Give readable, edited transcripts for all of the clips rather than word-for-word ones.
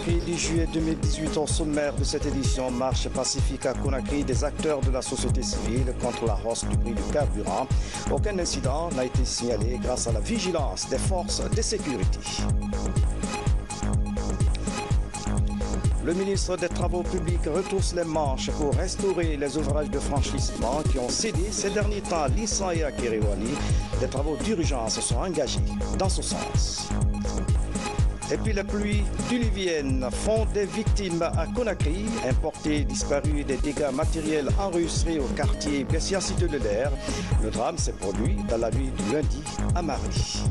Conakry, 10 juillet 2018, au sommaire de cette édition, marche pacifique à Conakry des acteurs de la société civile contre la hausse du prix du carburant. Aucun incident n'a été signalé grâce à la vigilance des forces de sécurité. Le ministre des Travaux publics retrousse les manches pour restaurer les ouvrages de franchissement qui ont cédé ces derniers temps à Lissan et à Kéréouani. Des travaux d'urgence sont engagés dans ce sens. Et puis les pluies diluviennes font des victimes à Conakry, importés, disparus, des dégâts matériels enregistrés au quartier Bessia-Cité de l'Air. Le drame s'est produit dans la nuit du lundi à mardi.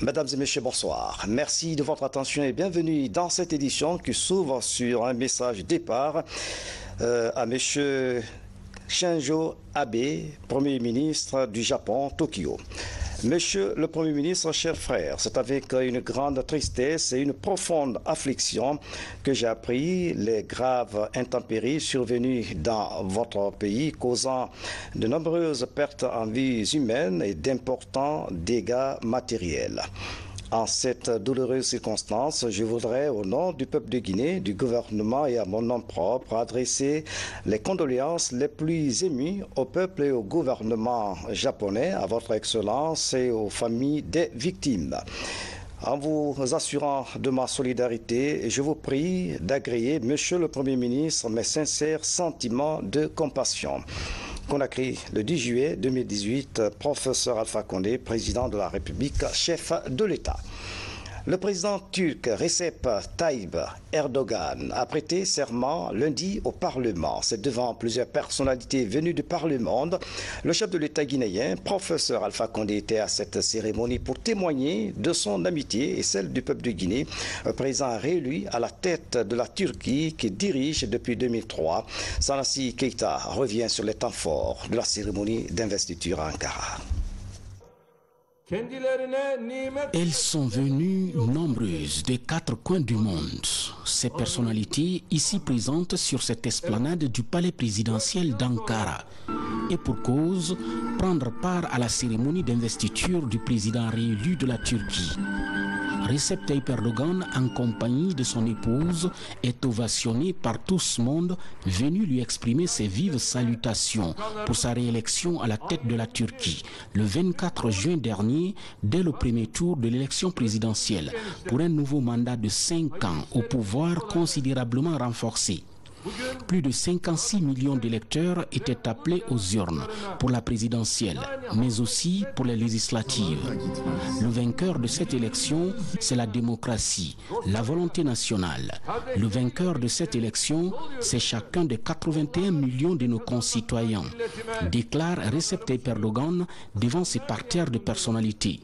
Mesdames et messieurs, bonsoir. Merci de votre attention et bienvenue dans cette édition qui s'ouvre sur un message départ à monsieur Shinzo Abe, Premier ministre du Japon, Tokyo. Monsieur le Premier ministre, chers frères, c'est avec une grande tristesse et une profonde affliction que j'ai appris les graves intempéries survenues dans votre pays, causant de nombreuses pertes en vies humaines et d'importants dégâts matériels. En cette douloureuse circonstance, je voudrais, au nom du peuple de Guinée, du gouvernement et à mon nom propre, adresser les condoléances les plus émues au peuple et au gouvernement japonais, à votre Excellence et aux familles des victimes. En vous assurant de ma solidarité, je vous prie d'agréer, Monsieur le Premier ministre, mes sincères sentiments de compassion. Conakry, le 10 juillet 2018, professeur Alpha Condé, président de la République, chef de l'État. Le président turc Recep Tayyip Erdogan a prêté serment lundi au Parlement. C'est devant plusieurs personnalités venues de par le monde. Le chef de l'État guinéen, professeur Alpha Condé, était à cette cérémonie pour témoigner de son amitié et celle du peuple de Guinée, président réélu à la tête de la Turquie qui dirige depuis 2003. Sanassi Keita revient sur les temps forts de la cérémonie d'investiture à Ankara. Elles sont venues nombreuses des 4 coins du monde. Ces personnalités ici présentes sur cette esplanade du palais présidentiel d'Ankara. Et pour cause, prendre part à la cérémonie d'investiture du président réélu de la Turquie. Recep Tayyip Erdogan, en compagnie de son épouse, est ovationné par tout ce monde venu lui exprimer ses vives salutations pour sa réélection à la tête de la Turquie le 24 juin dernier, dès le premier tour de l'élection présidentielle, pour un nouveau mandat de 5 ans au pouvoir considérablement renforcé. Plus de 56 millions d'électeurs étaient appelés aux urnes pour la présidentielle, mais aussi pour les législatives. Le vainqueur de cette élection, c'est la démocratie, la volonté nationale. Le vainqueur de cette élection, c'est chacun des 81 millions de nos concitoyens, déclare Recep Tayyip Erdogan devant ses parterres de personnalités.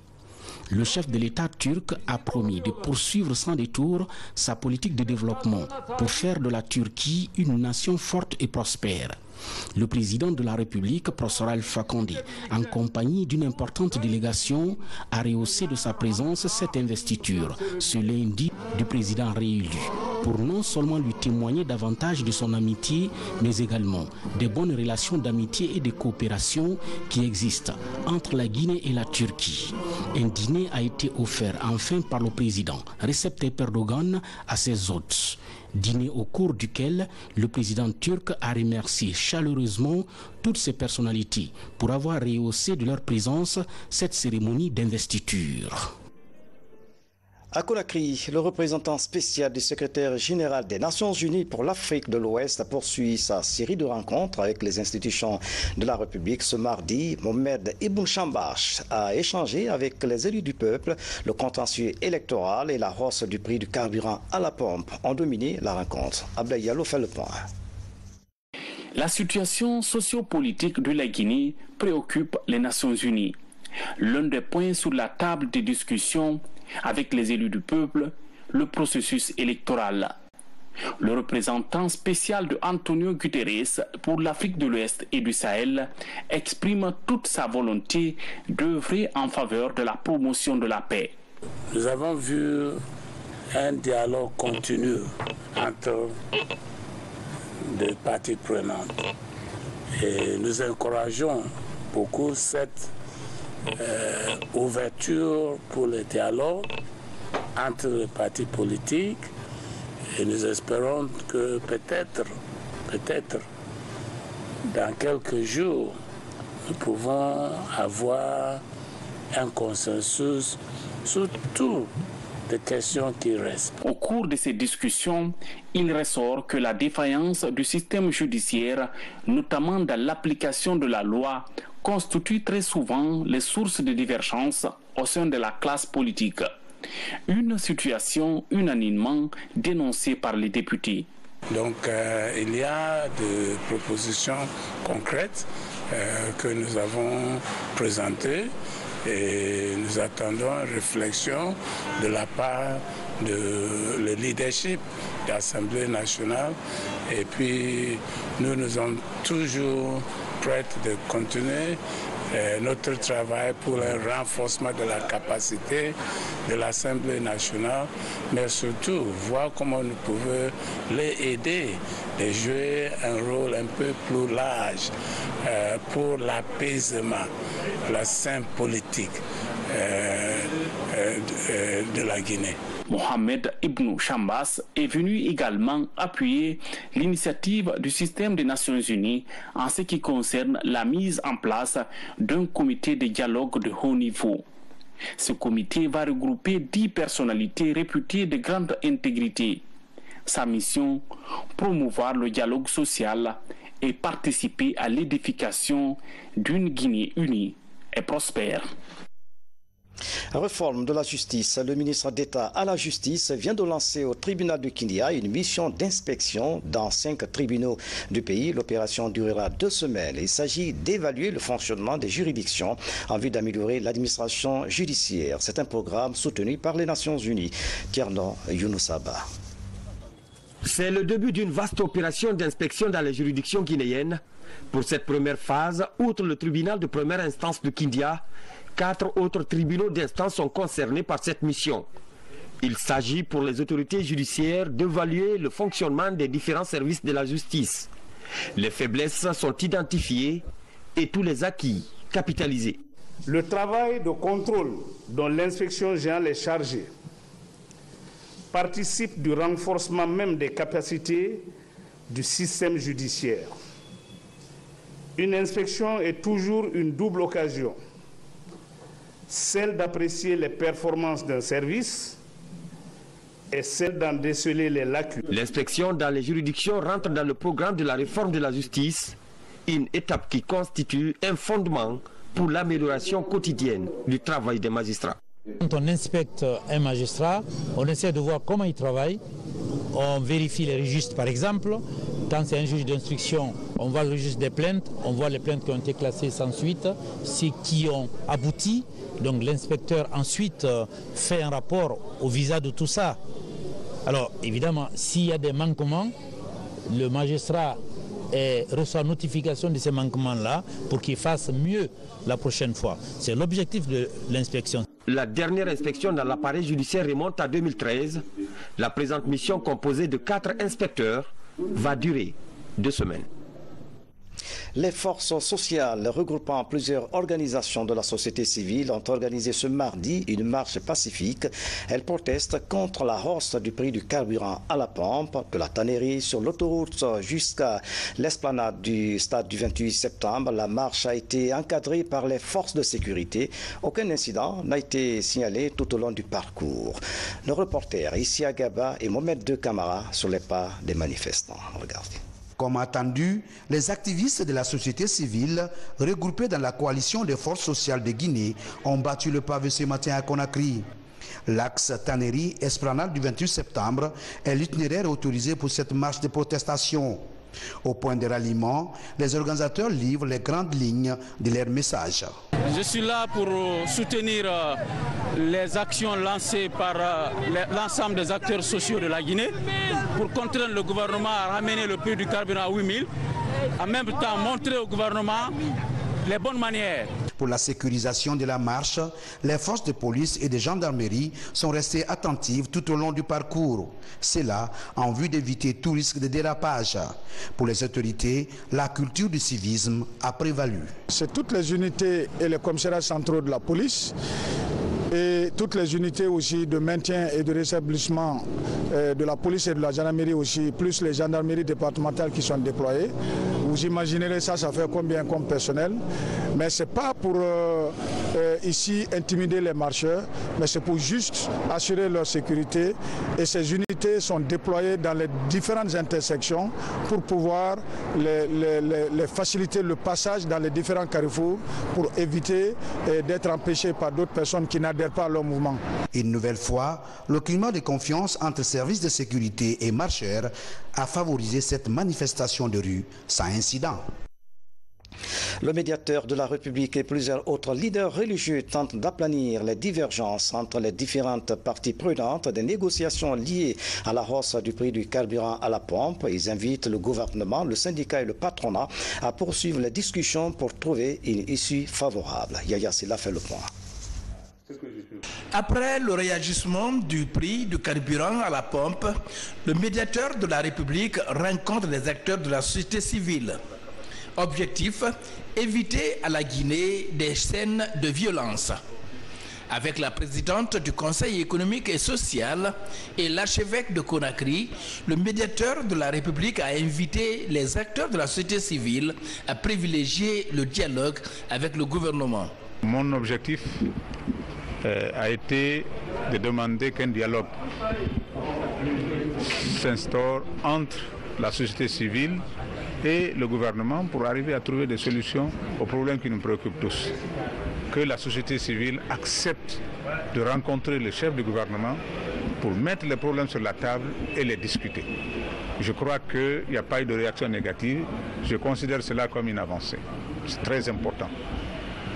Le chef de l'État turc a promis de poursuivre sans détour sa politique de développement pour faire de la Turquie une nation forte et prospère. Le président de la République, professeur Alpha Condé, en compagnie d'une importante délégation, a rehaussé de sa présence cette investiture, ce lundi, du président réélu, pour non seulement lui témoigner davantage de son amitié, mais également des bonnes relations d'amitié et de coopération qui existent entre la Guinée et la Turquie. Un dîner a été offert enfin par le président Recep Tayyip Erdogan à ses hôtes. Dîner au cours duquel le président turc a remercié chaleureusement toutes ces personnalités pour avoir rehaussé de leur présence cette cérémonie d'investiture. À Conakry, le représentant spécial du secrétaire général des Nations Unies pour l'Afrique de l'Ouest poursuit sa série de rencontres avec les institutions de la République. Ce mardi, Mohamed Ibn Chambash a échangé avec les élus du peuple. Le contentieux électoral et la hausse du prix du carburant à la pompe ont dominé la rencontre. Abdoulaye Diallo fait le point. La situation sociopolitique de la Guinée préoccupe les Nations Unies. L'un des points sur la table de discussion avec les élus du peuple, le processus électoral. Le représentant spécial de Antonio Guterres pour l'Afrique de l'Ouest et du Sahel exprime toute sa volonté d'œuvrer en faveur de la promotion de la paix. Nous avons vu un dialogue continu entre les parties prenantes et nous encourageons beaucoup cette ouverture pour le dialogue entre les partis politiques et nous espérons que peut-être, dans quelques jours, nous pouvons avoir un consensus sur toutes les questions qui restent. Au cours de ces discussions, il ressort que la défaillance du système judiciaire, notamment dans l'application de la loi, constitue très souvent les sources de divergence au sein de la classe politique. Une situation unanimement dénoncée par les députés. Donc il y a des propositions concrètes que nous avons présentées et nous attendons une réflexion de la part de le leadership de l'Assemblée nationale et puis nous sommes toujours prêts de continuer notre travail pour le renforcement de la capacité de l'Assemblée nationale, mais surtout voir comment nous pouvons les aider de jouer un rôle un peu plus large pour l'apaisement, la scène politique de la Guinée. Mohamed Ibn Chambas est venu également appuyer l'initiative du système des Nations Unies en ce qui concerne la mise en place d'un comité de dialogue de haut niveau. Ce comité va regrouper 10 personnalités réputées de grande intégrité. Sa mission, promouvoir le dialogue social et participer à l'édification d'une Guinée unie et prospère. Réforme de la justice. Le ministre d'État à la justice vient de lancer au tribunal de Kindia une mission d'inspection dans 5 tribunaux du pays. L'opération durera 2 semaines. Il s'agit d'évaluer le fonctionnement des juridictions en vue d'améliorer l'administration judiciaire. C'est un programme soutenu par les Nations Unies. Tierno Younoussaba. C'est le début d'une vaste opération d'inspection dans les juridictions guinéennes. Pour cette première phase, outre le tribunal de première instance de Kindia, 4 autres tribunaux d'instance sont concernés par cette mission. Il s'agit pour les autorités judiciaires d'évaluer le fonctionnement des différents services de la justice. Les faiblesses sont identifiées et tous les acquis capitalisés. Le travail de contrôle dont l'inspection générale est chargée participe du renforcement même des capacités du système judiciaire. Une inspection est toujours une double occasion. Celle d'apprécier les performances d'un service et celle d'en déceler les lacunes. L'inspection dans les juridictions rentre dans le programme de la réforme de la justice, une étape qui constitue un fondement pour l'amélioration quotidienne du travail des magistrats. Quand on inspecte un magistrat, on essaie de voir comment il travaille, on vérifie les registres par exemple. Quand c'est un juge d'instruction, on voit le registre des plaintes, on voit les plaintes qui ont été classées sans suite, ceux qui ont abouti. Donc l'inspecteur ensuite fait un rapport au visa de tout ça. Alors évidemment, s'il y a des manquements, le magistrat reçoit notification de ces manquements-là pour qu'il fasse mieux la prochaine fois. C'est l'objectif de l'inspection. La dernière inspection dans l'appareil judiciaire remonte à 2013. La présente mission composée de 4 inspecteurs va durer 2 semaines. Les forces sociales regroupant plusieurs organisations de la société civile ont organisé ce mardi une marche pacifique. Elles protestent contre la hausse du prix du carburant à la pompe, de la tannerie sur l'autoroute jusqu'à l'esplanade du stade du 28 septembre. La marche a été encadrée par les forces de sécurité. Aucun incident n'a été signalé tout au long du parcours. Nos reporters ici à Gaba et Mohamed De Camara sur les pas des manifestants. Regardez. Comme attendu, les activistes de la société civile, regroupés dans la coalition des forces sociales de Guinée, ont battu le pavé ce matin à Conakry. L'axe Tannerie-Esplanade du 28 septembre est l'itinéraire autorisé pour cette marche de protestation. Au point de ralliement, les organisateurs livrent les grandes lignes de leur message. Je suis là pour soutenir les actions lancées par l'ensemble des acteurs sociaux de la Guinée pour contraindre le gouvernement à ramener le prix du carburant à 8 000, en même temps montrer au gouvernement les bonnes manières. Pour la sécurisation de la marche, les forces de police et de gendarmerie sont restées attentives tout au long du parcours. C'est là en vue d'éviter tout risque de dérapage. Pour les autorités, la culture du civisme a prévalu. C'est toutes les unités et les commissariats centraux de la police et toutes les unités aussi de maintien et de rétablissement de la police et de la gendarmerie aussi, plus les gendarmeries départementales qui sont déployées. Vous imaginerez ça fait combien comme personnel, mais ce n'est pas pour ici intimider les marcheurs, mais c'est pour juste assurer leur sécurité, et ces unités sont déployées dans les différentes intersections pour pouvoir les faciliter le passage dans les différents carrefours pour éviter d'être empêchés par d'autres personnes qui n'adhèrent pas à leur mouvement. Une nouvelle fois, le climat de confiance entre services de sécurité et marcheurs a favorisé cette manifestation de rue sans incident. Le médiateur de la République et plusieurs autres leaders religieux tentent d'aplanir les divergences entre les différentes parties prenantes des négociations liées à la hausse du prix du carburant à la pompe. Ils invitent le gouvernement, le syndicat et le patronat à poursuivre les discussions pour trouver une issue favorable. Yaya Silla fait le point. Après le réajustement du prix du carburant à la pompe, le médiateur de la République rencontre les acteurs de la société civile. Objectif, éviter à la Guinée des scènes de violence. Avec la présidente du Conseil économique et social et l'archevêque de Conakry, le médiateur de la République a invité les acteurs de la société civile à privilégier le dialogue avec le gouvernement. Mon objectif a été de demander qu'un dialogue s'instaure entre la société civile et le gouvernement pour arriver à trouver des solutions aux problèmes qui nous préoccupent tous. Que la société civile accepte de rencontrer le chef du gouvernement pour mettre les problèmes sur la table et les discuter. Je crois qu'il n'y a pas eu de réaction négative. Je considère cela comme une avancée. C'est très important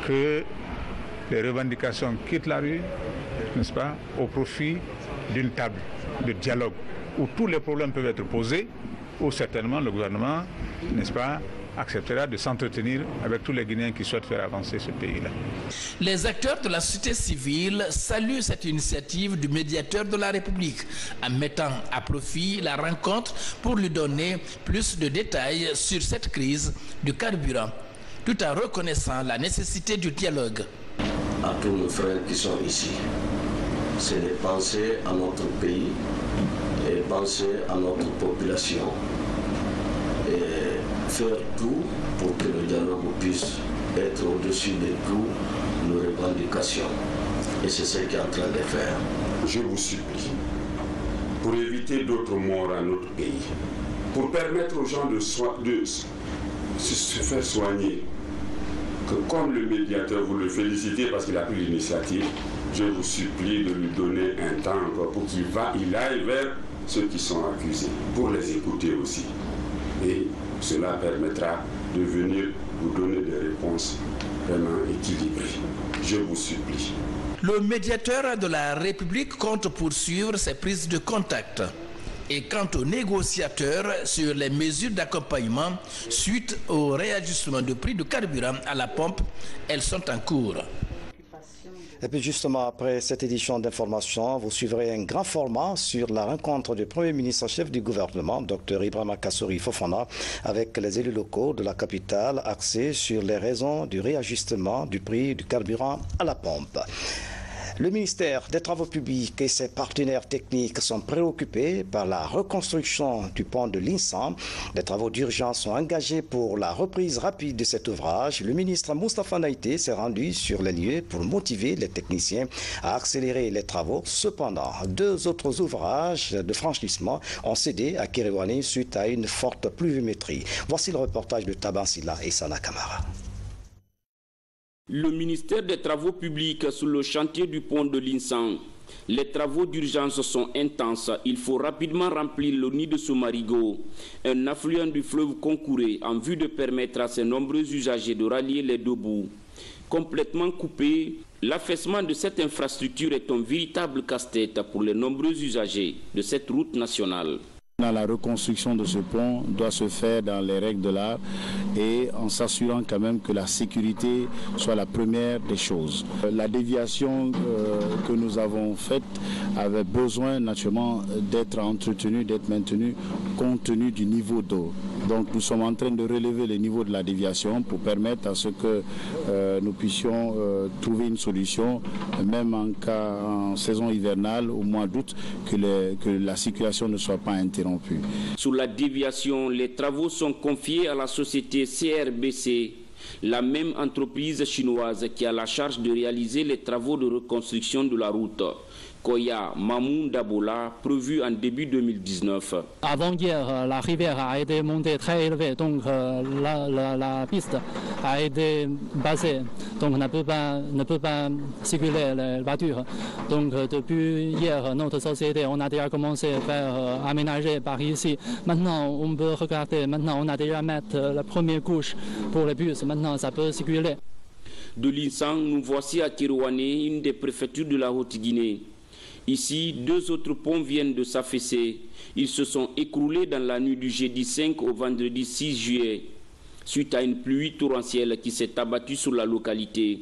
que les revendications quittent la rue, n'est-ce pas, au profit d'une table de dialogue où tous les problèmes peuvent être posés, où certainement le gouvernement, n'est-ce pas, acceptera de s'entretenir avec tous les Guinéens qui souhaitent faire avancer ce pays-là. Les acteurs de la société civile saluent cette initiative du médiateur de la République en mettant à profit la rencontre pour lui donner plus de détails sur cette crise du carburant, tout en reconnaissant la nécessité du dialogue. À tous nos frères qui sont ici, c'est de penser à notre pays et penser à notre population et faire tout pour que le dialogue puisse être au-dessus de toutes nos revendications. Et c'est ce qu'il est en train de faire. Je vous supplie, pour éviter d'autres morts à notre pays, pour permettre aux gens de se faire soigner, que comme le médiateur, vous le félicitez parce qu'il a pris l'initiative, je vous supplie de lui donner un temps encore pour qu'il aille vers ceux qui sont accusés, pour les écouter aussi. Et cela permettra de venir vous donner des réponses vraiment équilibrées. Je vous supplie. Le médiateur de la République compte poursuivre ses prises de contact. Et quant aux négociateurs sur les mesures d'accompagnement suite au réajustement du prix du carburant à la pompe, elles sont en cours. Et puis justement, après cette édition d'information, vous suivrez un grand format sur la rencontre du Premier ministre chef du gouvernement, Dr Ibrahima Kassory Fofana, avec les élus locaux de la capitale, axés sur les raisons du réajustement du prix du carburant à la pompe. Le ministère des Travaux publics et ses partenaires techniques sont préoccupés par la reconstruction du pont de l'Insan. Des travaux d'urgence sont engagés pour la reprise rapide de cet ouvrage. Le ministre Moustapha Naïté s'est rendu sur les lieux pour motiver les techniciens à accélérer les travaux. Cependant, 2 autres ouvrages de franchissement ont cédé à Kéréouane suite à une forte pluviométrie. Voici le reportage de Tabansila et Sana Kamara. Le ministère des Travaux publics sur le chantier du pont de l'Insan. Les travaux d'urgence sont intenses. Il faut rapidement remplir le nid de Somarigo, un affluent du fleuve Concouré, en vue de permettre à ces nombreux usagers de rallier les 2 bouts. Complètement coupé, l'affaissement de cette infrastructure est un véritable casse-tête pour les nombreux usagers de cette route nationale. La reconstruction de ce pont doit se faire dans les règles de l'art et en s'assurant quand même que la sécurité soit la première des choses. La déviation que nous avons faite avait besoin naturellement d'être entretenue, d'être maintenue compte tenu du niveau d'eau. Donc nous sommes en train de relever le niveau de la déviation pour permettre à ce que nous puissions trouver une solution, même en saison hivernale, au mois d'août, que la circulation ne soit pas interrompue. Sur la déviation, les travaux sont confiés à la société CRBC, la même entreprise chinoise qui a la charge de réaliser les travaux de reconstruction de la route. Koya Mamoun Dabola, prévu en début 2019. Avant-hier, la rivière a été montée très élevée, donc la piste a été bassée, donc ne peut pas circuler les voitures. Donc depuis hier, notre société, on a déjà commencé à faire aménager par ici. Maintenant, on peut regarder, maintenant on a déjà mis la première couche pour les bus, maintenant ça peut circuler. De l'Insang, nous voici à Kirouane, une des préfectures de la Haute-Guinée. Ici, 2 autres ponts viennent de s'affaisser. Ils se sont écroulés dans la nuit du jeudi 5 au vendredi 6 juillet, suite à une pluie torrentielle qui s'est abattue sur la localité.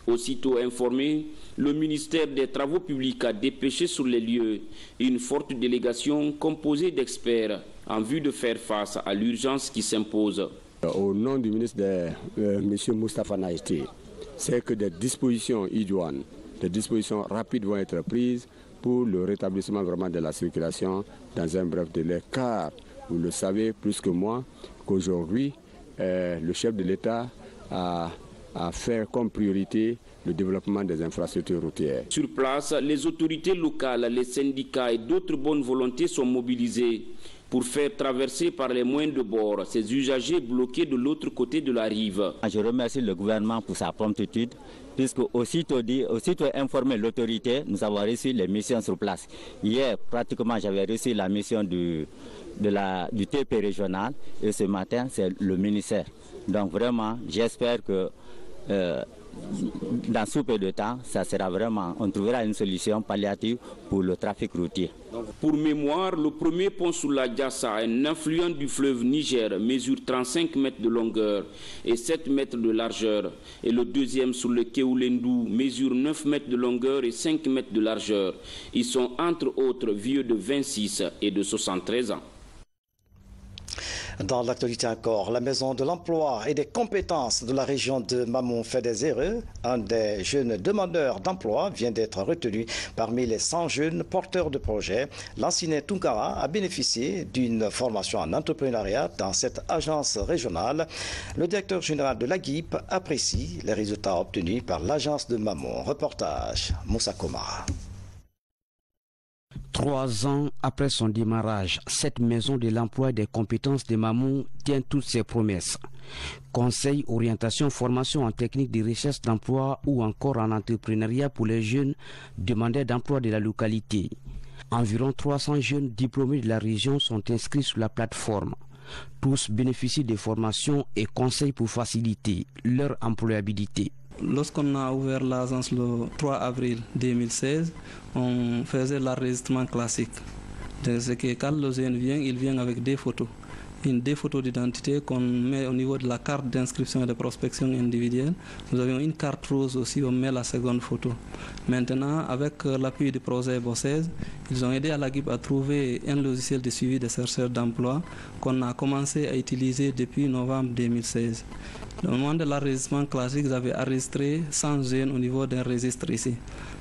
Aussitôt informé, le ministère des Travaux publics a dépêché sur les lieux une forte délégation composée d'experts en vue de faire face à l'urgence qui s'impose. Au nom du ministre M. Moustapha Naïté, c'est que des dispositions idoines, des dispositions rapides vont être prises pour le rétablissement vraiment de la circulation dans un bref délai, car vous le savez plus que moi qu'aujourd'hui le chef de l'État a fait comme priorité le développement des infrastructures routières. Sur place, les autorités locales, les syndicats et d'autres bonnes volontés sont mobilisés pour faire traverser par les moyens de bord ces usagers bloqués de l'autre côté de la rive. Je remercie le gouvernement pour sa promptitude, puisque aussitôt informé l'autorité, nous avons reçu les missions sur place. Hier, pratiquement, j'avais reçu la mission du TP régional et ce matin, c'est le ministère. Donc vraiment, j'espère que dans ce peu de temps, ça sera vraiment, on trouvera une solution palliative pour le trafic routier. Pour mémoire, le premier pont sous la Diassa, un affluent du fleuve Niger, mesure 35 mètres de longueur et 7 mètres de largeur. Et le deuxième sous le Keoulendou mesure 9 mètres de longueur et 5 mètres de largeur. Ils sont entre autres vieux de 26 et de 73 ans. Dans l'actualité encore, la Maison de l'Emploi et des compétences de la région de Mamon fait des erreurs. Un des jeunes demandeurs d'emploi vient d'être retenu parmi les 100 jeunes porteurs de projets. L'ancien Tunkara a bénéficié d'une formation en entrepreneuriat dans cette agence régionale. Le directeur général de l'AGIP apprécie les résultats obtenus par l'agence de Mamon. Reportage Moussa Komara. 3 ans après son démarrage, cette maison de l'emploi et des compétences de Mamon tient toutes ses promesses. Conseil, orientation, formation en technique de recherche d'emploi ou encore en entrepreneuriat pour les jeunes demandeurs d'emploi de la localité. Environ 300 jeunes diplômés de la région sont inscrits sur la plateforme. Tous bénéficient de formations et conseils pour faciliter leur employabilité. Lorsqu'on a ouvert l'agence le 3 avril 2016, on faisait l'enregistrement classique. C'est que quand le jeune vient, il vient avec des photos. Des photos d'identité qu'on met au niveau de la carte d'inscription et de prospection individuelle. Nous avions une carte rose aussi, on met la seconde photo. Maintenant, avec l'appui du projet BOSSES, ils ont aidé à l'AGIP à trouver un logiciel de suivi des chercheurs d'emploi qu'on a commencé à utiliser depuis novembre 2016. Au moment de l'enregistrement classique, vous avez enregistré 100 jeunes au niveau d'un registre ici.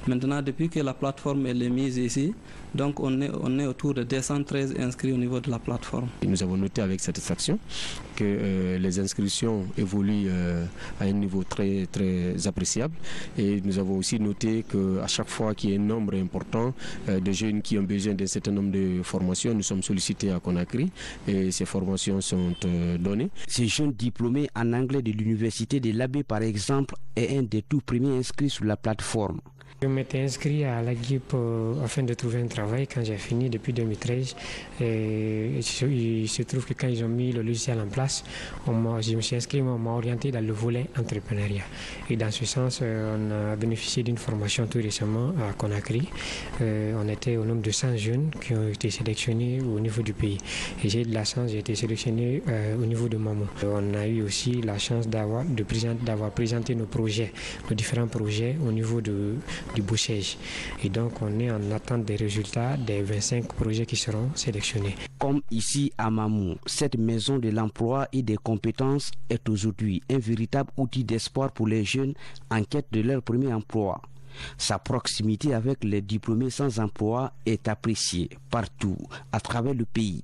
Maintenant, depuis que la plateforme est mise ici, donc on est autour de 213 inscrits au niveau de la plateforme. Nous avons noté avec satisfaction que les inscriptions évoluent à un niveau très, très appréciable. Et nous avons aussi noté qu'à chaque fois qu'il y a un nombre important de jeunes qui ont besoin d'un certain nombre de formations, nous sommes sollicités à Conakry et ces formations sont données. Ces jeunes diplômés en anglais de l'université de l'Abbé, par exemple, est un des tout premiers inscrits sur la plateforme. Je m'étais inscrit à la GIP afin de trouver un travail quand j'ai fini depuis 2013. Et il se trouve que quand ils ont mis le logiciel en place, je me suis inscrit, on m'a orienté dans le volet entrepreneuriat. Et dans ce sens, on a bénéficié d'une formation tout récemment à Conakry. On était au nombre de 100 jeunes qui ont été sélectionnés au niveau du pays. Et j'ai eu de la chance, j'ai été sélectionné au niveau de Mamou. On a eu aussi la chance d'avoir présenté nos projets, nos différents projets au niveau du bouchage. Et donc on est en attente des résultats des 25 projets qui seront sélectionnés. Comme ici à Mamou, cette maison de l'emploi et des compétences est aujourd'hui un véritable outil d'espoir pour les jeunes en quête de leur premier emploi. Sa proximité avec les diplômés sans emploi est appréciée partout à travers le pays.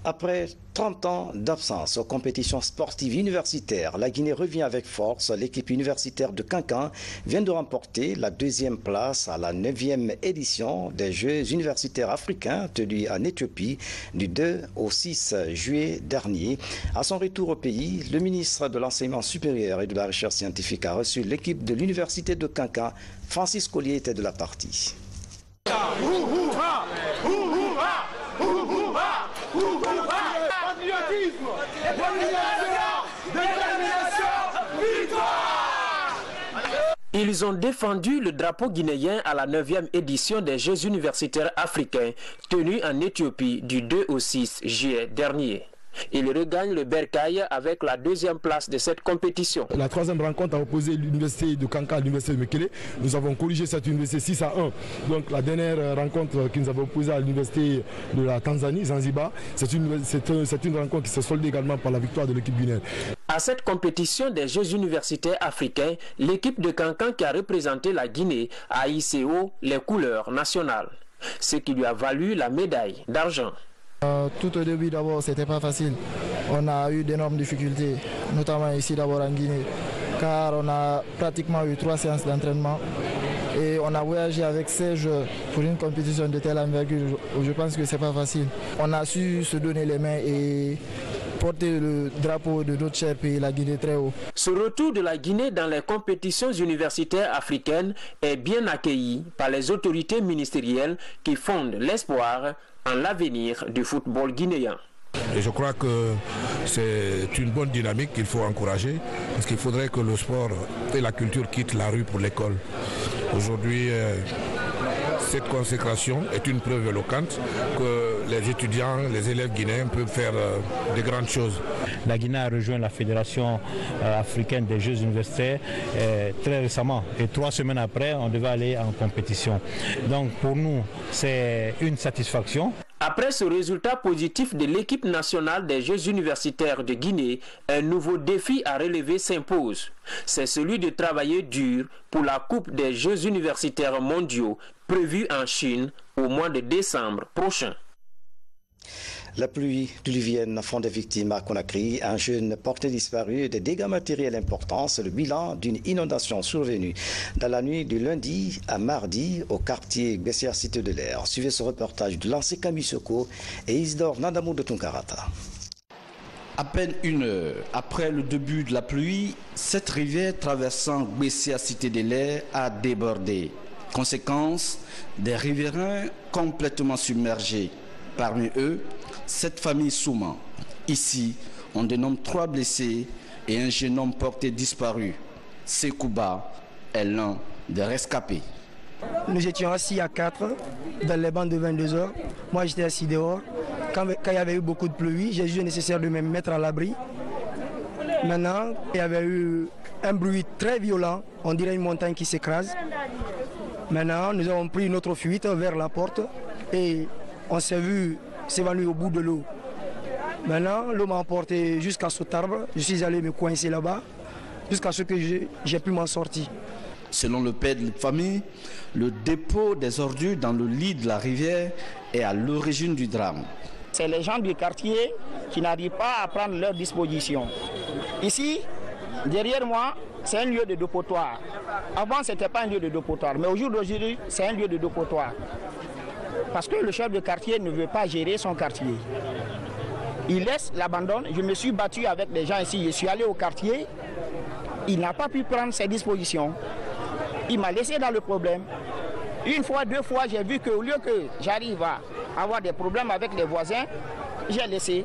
Après 30 ans d'absence aux compétitions sportives universitaires, la Guinée revient avec force. L'équipe universitaire de Kankan vient de remporter la 2e place à la 9e édition des Jeux universitaires africains tenus en Éthiopie du 2 au 6 juillet dernier. À son retour au pays, le ministre de l'Enseignement supérieur et de la Recherche scientifique a reçu l'équipe de l'université de Kankan. Francis Collier était de la partie. Ils ont défendu le drapeau guinéen à la 9e édition des Jeux universitaires africains tenus en Éthiopie du 2 au 6 juillet dernier. Ils regagnent le bercail avec la 2e place de cette compétition. La 3e rencontre a opposé l'université de Kankan à l'université de Mekele. Nous avons corrigé cette université 6-1. Donc la dernière rencontre qui nous avait opposée à l'université de la Tanzanie, Zanzibar, c'est une rencontre qui s'est soldée également par la victoire de l'équipe guinéenne. À cette compétition des Jeux universitaires africains, l'équipe de Kankan qui a représenté la Guinée a hissé haut les couleurs nationales, ce qui lui a valu la médaille d'argent. Tout au début d'abord c'était pas facile, on a eu d'énormes difficultés, notamment ici d'abord en Guinée, car on a pratiquement eu 3 séances d'entraînement et on a voyagé avec 16 joueurs pour une compétition de telle envergure. Je pense que c'est pas facile. On a su se donner les mains et porter le drapeau de notre cher pays, la Guinée, très haut. Ce retour de la Guinée dans les compétitions universitaires africaines est bien accueilli par les autorités ministérielles qui fondent l'espoir en l'avenir du football guinéen. Et je crois que c'est une bonne dynamique qu'il faut encourager, parce qu'il faudrait que le sport et la culture quittent la rue pour l'école. Aujourd'hui, cette consécration est une preuve éloquente que les étudiants, les élèves guinéens peuvent faire de grandes choses. La Guinée a rejoint la Fédération africaine des Jeux universitaires très récemment. Et 3 semaines après, on devait aller en compétition. Donc pour nous, c'est une satisfaction. Après ce résultat positif de l'équipe nationale des Jeux universitaires de Guinée, un nouveau défi à relever s'impose. C'est celui de travailler dur pour la Coupe des Jeux universitaires mondiaux prévue en Chine au mois de décembre prochain. La pluie diluvienne font des victimes à Conakry, un jeune porté disparu et des dégâts matériels importants. C'est le bilan d'une inondation survenue dans la nuit du lundi à mardi au quartier Bessia Cité de l'Air. Suivez ce reportage de Lancé Kamisoko et Isidore Nandamou de Tunkarata. À peine 1 heure après le début de la pluie, cette rivière traversant Bessia Cité de l'Air a débordé. Conséquence, des riverains complètement submergés. Parmi eux, cette famille Souma. Ici, on dénomme 3 blessés et un jeune homme porté disparu. Sekouba est l'un des rescapés. Nous étions assis à 4 dans les bancs de 22 heures. Moi, j'étais assis dehors. Quand il y avait eu beaucoup de pluie, j'ai jugé nécessaire de me mettre à l'abri. Maintenant, il y avait eu un bruit très violent. On dirait une montagne qui s'écrase. Maintenant, nous avons pris notre fuite vers la porte et on s'est vu s'évanouir au bout de l'eau. Maintenant, l'eau m'a emporté jusqu'à cet arbre. Je suis allé me coincer là-bas jusqu'à ce que j'ai pu m'en sortir. Selon le père de la famille, le dépôt des ordures dans le lit de la rivière est à l'origine du drame. C'est les gens du quartier qui n'arrivent pas à prendre leurs dispositions. Ici, derrière moi, c'est un lieu de dépotoir. Avant, ce n'était pas un lieu de dépotoir, mais au jour d'aujourd'hui, c'est un lieu de dépotoir. Parce que le chef de quartier ne veut pas gérer son quartier. Il laisse, l'abandonne. Je me suis battu avec des gens ici. Je suis allé au quartier. Il n'a pas pu prendre ses dispositions. il m'a laissé dans le problème. Une fois, deux fois, j'ai vu qu'au lieu que j'arrive à avoir des problèmes avec les voisins, j'ai laissé.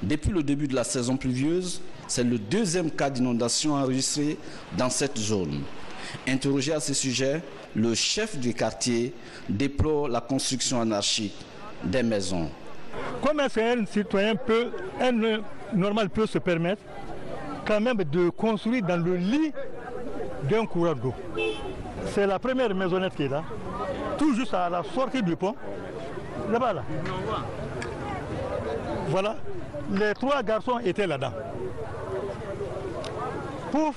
Depuis le début de la saison pluvieuse, c'est le deuxième cas d'inondation enregistré dans cette zone. Interrogé à ce sujet, le chef du quartier déplore la construction anarchique des maisons. Comment est-ce qu'un citoyen normal peut se permettre quand même de construire dans le lit d'un courant d'eau? C'est la première maisonnette qui est là, tout juste à la sortie du pont, là-bas là. Voilà, les trois garçons étaient là-dedans. Pouf,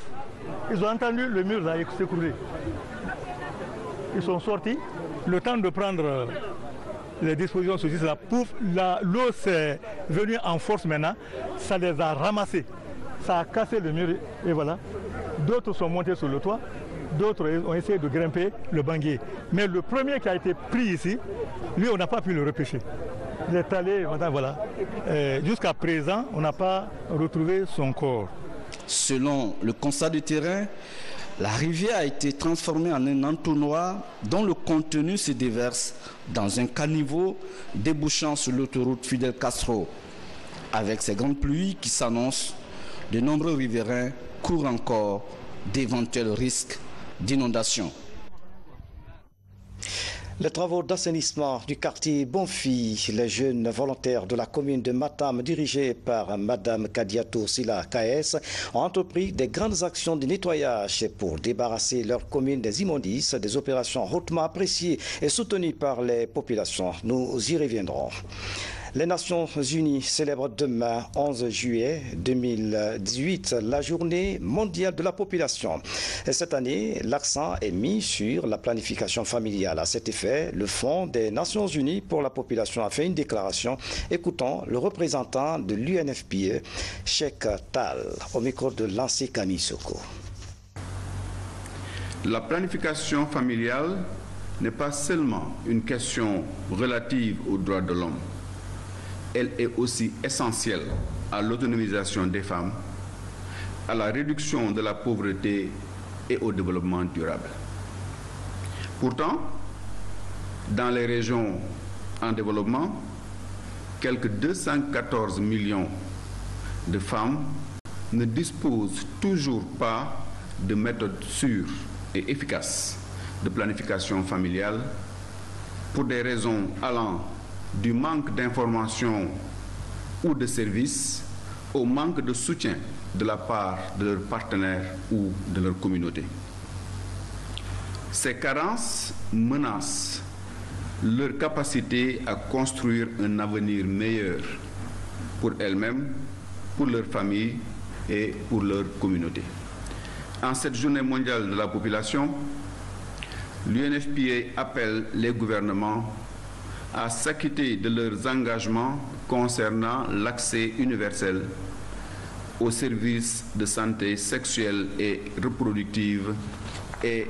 ils ont entendu le mur là s'écrouler. Ils sont sortis, le temps de prendre les dispositions sur là, pouf, l'eau s'est venue en force maintenant, ça les a ramassés, ça a cassé le mur et voilà. D'autres sont montés sur le toit, d'autres ont essayé de grimper le banquier. Mais le premier qui a été pris ici, lui on n'a pas pu le repêcher. Il est allé, voilà. Jusqu'à présent, on n'a pas retrouvé son corps. Selon le constat du terrain, la rivière a été transformée en un entonnoir dont le contenu se déverse dans un caniveau débouchant sur l'autoroute Fidel Castro. Avec ces grandes pluies qui s'annoncent, de nombreux riverains courent encore d'éventuels risques d'inondation. Les travaux d'assainissement du quartier Bonfille, les jeunes volontaires de la commune de Matam, dirigés par Mme Kadiatou Sila KS, ont entrepris des grandes actions de nettoyage pour débarrasser leur commune des immondices, des opérations hautement appréciées et soutenues par les populations. Nous y reviendrons. Les Nations Unies célèbrent demain, 11 juillet 2018, la journée mondiale de la population. Et cette année, l'accent est mis sur la planification familiale. À cet effet, le Fonds des Nations Unies pour la population a fait une déclaration. Écoutons le représentant de l'UNFPA, Cheikh Tal, au micro de Lansé Kamisoko. La planification familiale n'est pas seulement une question relative aux droits de l'homme. Elle est aussi essentielle à l'autonomisation des femmes, à la réduction de la pauvreté et au développement durable. Pourtant, dans les régions en développement, quelques 214 millions de femmes ne disposent toujours pas de méthodes sûres et efficaces de planification familiale pour des raisons allant du manque d'informations ou de services au manque de soutien de la part de leurs partenaires ou de leur communauté. Ces carences menacent leur capacité à construire un avenir meilleur pour elles-mêmes, pour leur famille et pour leur communauté. En cette journée mondiale de la population, l'UNFPA appelle les gouvernements à s'acquitter de leurs engagements concernant l'accès universel aux services de santé sexuelle et reproductive et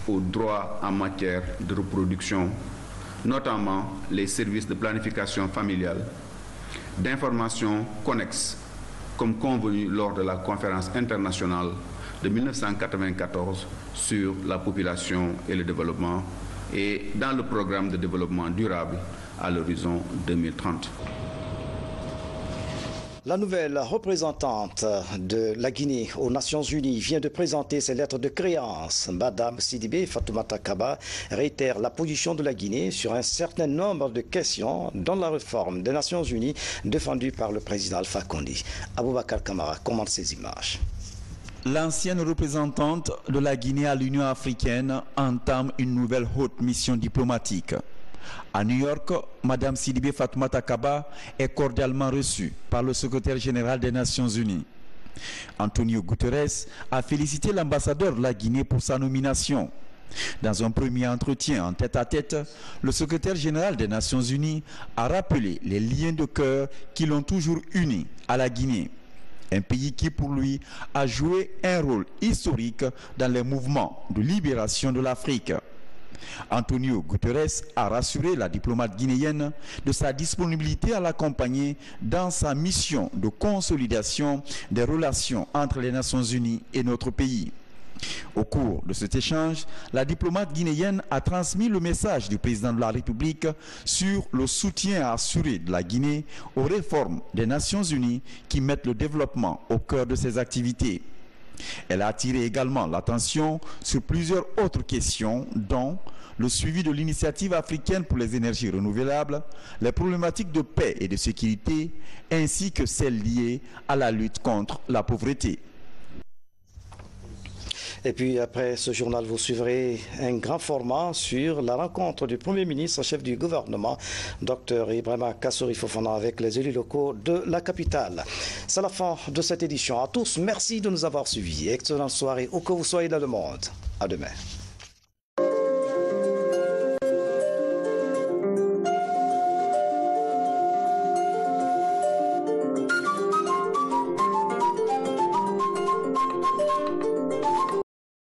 aux droits en matière de reproduction, notamment les services de planification familiale, d'information connexes, comme convenu lors de la conférence internationale de 1994 sur la population et le développement et dans le programme de développement durable à l'horizon 2030. La nouvelle représentante de la Guinée aux Nations Unies vient de présenter ses lettres de créance. Madame Sidibé Fatoumata Kaba réitère la position de la Guinée sur un certain nombre de questions dont la réforme des Nations Unies défendue par le président Alpha Condé. Aboubakar Kamara commente ces images. L'ancienne représentante de la Guinée à l'Union africaine entame une nouvelle haute mission diplomatique. À New York, Mme Sidibé Fatoumata Kaba est cordialement reçue par le secrétaire général des Nations Unies. Antonio Guterres a félicité l'ambassadeur de la Guinée pour sa nomination. Dans un premier entretien en tête-à-tête, le secrétaire général des Nations Unies a rappelé les liens de cœur qui l'ont toujours uni à la Guinée. Un pays qui, pour lui, a joué un rôle historique dans les mouvements de libération de l'Afrique. Antonio Guterres a rassuré la diplomate guinéenne de sa disponibilité à l'accompagner dans sa mission de consolidation des relations entre les Nations Unies et notre pays. Au cours de cet échange, la diplomate guinéenne a transmis le message du président de la République sur le soutien à assurer de la Guinée aux réformes des Nations Unies qui mettent le développement au cœur de ses activités. Elle a attiré également l'attention sur plusieurs autres questions, dont le suivi de l'initiative africaine pour les énergies renouvelables, les problématiques de paix et de sécurité, ainsi que celles liées à la lutte contre la pauvreté. Et puis après ce journal, vous suivrez un grand format sur la rencontre du Premier ministre, chef du gouvernement, Dr Ibrahima Kassory Fofana, avec les élus locaux de la capitale. C'est la fin de cette édition. À tous, merci de nous avoir suivis. Excellente soirée où que vous soyez dans le monde. À demain.